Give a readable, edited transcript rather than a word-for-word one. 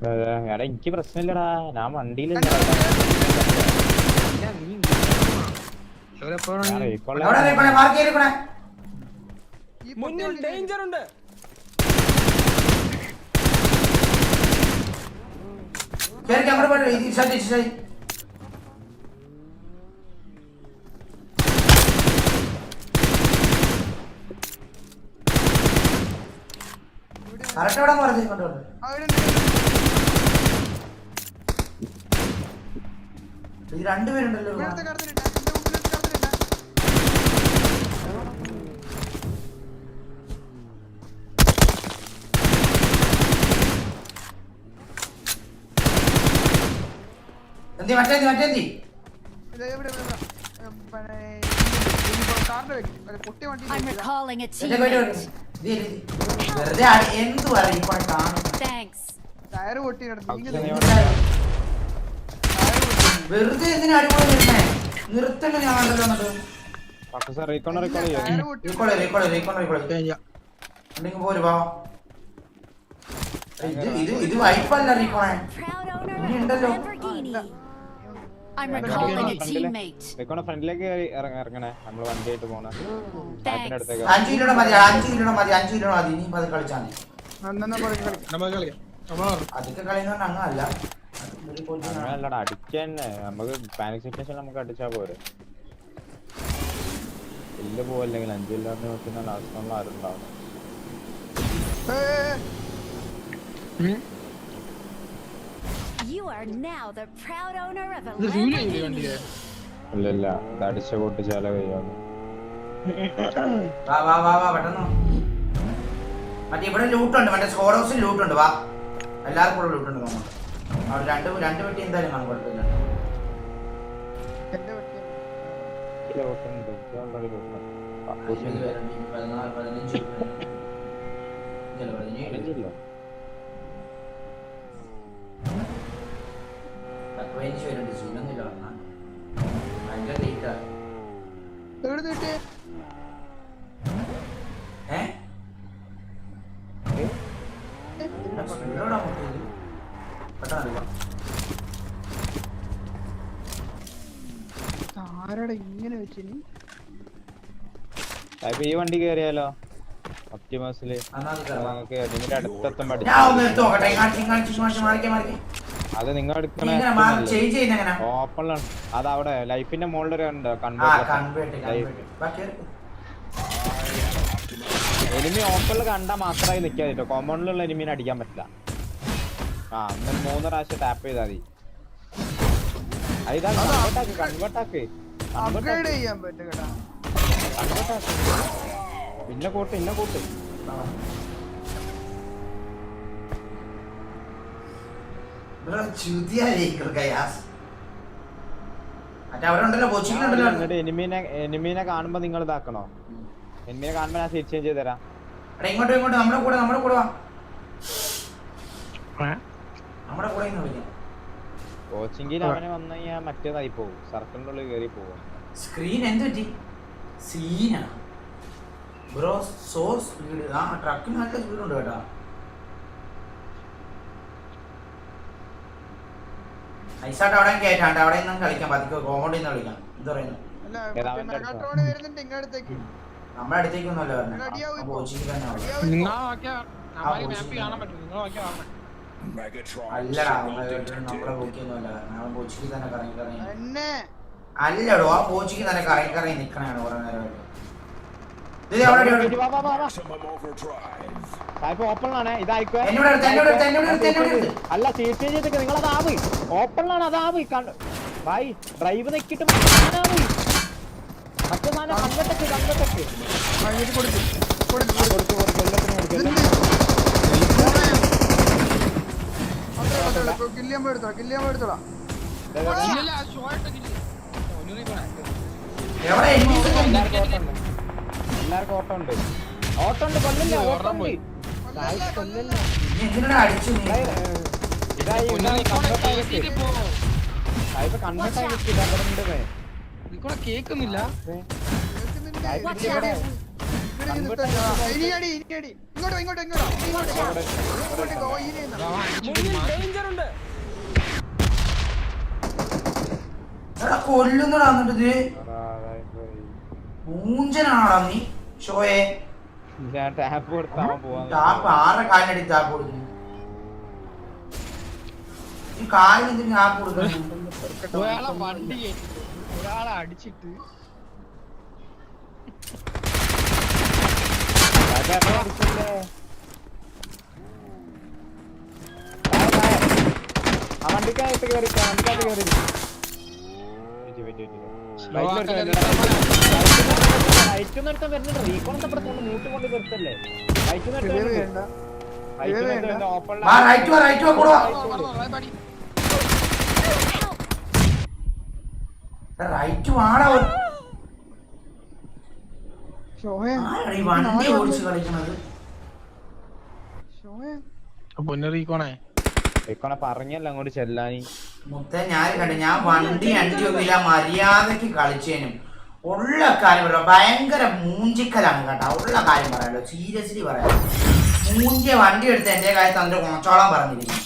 എടാ എനിക്ക് പ്രശ്നമില്ലടാ, ഞാൻ വണ്ടിയിൽ മുന്നിൽ ഡേഞ്ചർ ഉണ്ട്. രണ്ടുപേരുണ്ടല്ലോ. മറ്റേ I'm recalling a teammate. എന്ത് പറയും Thanks. വെറുതെ എന്തിനാ അടിപൊളി നിർത്തേ? നിർത്തണ്ട ഞാൻ പോരുവാ. ഇത് വൈപ്പല്ല റീക്കോണേ. Proud owner of a Lamborghini. I'm recalling a teammate. ഫ്രണ്ടിലേക്ക് ഇറങ്ങണേ, നമ്മള് വണ്ടിയായിട്ട് പോണ. Thanks. 5 കിലോ മതി. നീ അത് കളിച്ചാ മതി. അതൊക്കെ കളിയെന്ന് പറഞ്ഞാൽ അങ്ങനല്ല. അങ്ങനല്ലടാ, അടിക്കാൻ നമുക്ക് പാനിക് സിറ്റുവേഷൻ നമുക്ക് അടിച്ചാ പോരെ. ഇല്ല പോവല്ലെങ്കിൽ 5 ഇല്ലാന്ന് നോക്കുന്ന last ആരുണ്ടാവും. You are now the proud owner of a ഇത് Lamborghini. ഇല്ല ഇത് അടിച്ച പൊട്ടിച്ചാല കഴിയാണ്. വാ പെട്ടെന്ന്. മറ്റേ ഇവിടെ ലൂട്ടുണ്ട്, മറ്റേ സ്കോഡ് ഹൗസിൽ ലൂട്ടുണ്ട്. വാ, എല്ലാവർക്കും കൂടെ ലൂട്ടുണ്ട്. നമുക്ക് അവിടെ രണ്ട് പെട്ടി എന്തായാലും കാണും, കുഴപ്പമില്ല. ആരാടാ ഇങ്ങനെ വെച്ചിനി? ഈ വണ്ടി കയറിയാലോ ഒപ്റ്റിമസില്? നമുക്ക് അതിന്റെ അടുത്തെത്തുമ്പോ അത് നിങ്ങൾ എടുക്കണ ഓപ്പണിലാണ്. അത് അവിടെ ലൈഫിന്റെ മുകളിൽ ഉണ്ട്. എനിമി ഓപ്പണിൽ കണ്ടാൽ മാത്രമായി നിൽക്കാതെ കേട്ടോ. കോമ്പൗണ്ടിലുള്ള എനിമീനെ അടിക്കാൻ പറ്റില്ല. ആ 3 പ്രാവശ്യം ടാപ്പ് ചെയ്താൽ മതി. കൺവേർട്ടാക്ക്. പിന്നെ കൂട്ട് എനിമീനെ കാണുമ്പോ നിങ്ങൾ ഇതാക്കണോ? എനിമീനെ കാണുമ്പോ ഞാൻ സീറ്റ് ചേഞ്ച് ചെയ്ത് തരാം. ഇങ്ങോട്ട് നമ്മുടെ കൂടെ കോച്ചിങ്ങിൽ അവനെ വന്നു കഴിഞ്ഞാൽ മറ്റേതായി പോകും, സർക്കിളിന്റെ ഉള്ളിൽ കയറി പോകും. സ്ക്രീൻ എന്ത് പറ്റി? സീനാ ബ്രോ, സോ സ്പീഡ്. ആ ട്രക്കിന് നല്ല സ്പീഡ് ഉണ്ട് കേട്ടോ. ഐസായിട്ട് അവിടെ കയറ്റാണ്ട് അവിടെ നിന്നും കളിക്കാം. പതിക്കോ കോമഡിൽ നിന്ന് കളിക്കാം. എന്ത് പറയുന്നു? നമ്മുടെ അടുത്തേക്കൊന്നുമല്ല പറഞ്ഞത്, കോച്ചിങ് തന്നെ. അല്ലടാ, നമ്മളെ കോച്ചിങ്ങൊന്നുമല്ല, നമ്മളെ കോച്ചിക്ക് തന്നെ കറങ്ങി അല്ലടോ. ആ കോച്ചിക്ക് തന്നെ കറങ്ങി നിക്കണാണ് കുറെ നേരമായിട്ട്. അല്ല സീറ്റ് ചേഞ്ച് ചെയ്തൊക്കെ നിങ്ങളതാവ് ഓപ്പണിലാണ്. അതാവ് ഭായി ഡ്രൈവ് നെക്കിട്ട് മറ്റേ സാധനം കൺവെർട്ടൊക്കെ എല്ലാവർക്കും ഓട്ടോ ഉണ്ട്. കൊല്ലില്ല. കേക്കുന്നില്ല. ഇങ്ങോട്ടോ കൊല്ലുന്നടാ എന്നിട്ട് മൂഞ്ചനാണോടാ നീ ഷോയെ ഞാൻ ടാപ്പ് കൊടുത്താൻ പോവാൻ ടാപ്പ് ആരുടെ കാലിനടി ടാപ്പ് കൊടുക്കുന്നു ഈ കാലിന് എന്തിനു ടാപ്പ് കൊടുക്കുന്നു ഒരാളെ വണ്ടി കയറ്റിട്ട് ഒരാളെ അടിച്ചിട്ട് ആ വണ്ടിക്കകത്ത് കയറി റൈറ്റ് വരുന്നുണ്ട് റീകോണത്തെ പ്രശ്നം മൂട്ട് കൊണ്ട് നിർത്തല്ലേ വേണ്ട ഓപ്പൺ വാ റൈറ്റ് വാ റൈറ്റ് വാ കൂടെ റൈറ്റ് വാടാ ഷോയെ ആരാണ് ഈ വണ്ടി ഓടിച്ച് കളിക്കണത് ഷോയെ പൊന്നറിയിക്കോണേ റീകോണെ പറഞ്ഞല്ലോ അങ്ങോട്ട് ചെല്ലാനി മുത്തേ ഞാൻ കണ്ടു ഞാൻ വണ്ടി ഒന്നുമില്ല മര്യാദക്ക് കളിച്ചേനും ഉള്ള കാര്യം പറയാം ഭയങ്കര മൂഞ്ചിക്കലാണ് കേട്ടോ ഉള്ള കാര്യം പറയാലോ സീരിയസ്ലി പറയാലോ മൂഞ്ചിയ വണ്ടി എടുത്ത് എന്റെ കാര്യത്തിൽ അതിന്റെ കൊണച്ചോളം പറഞ്ഞിരിക്കുന്നു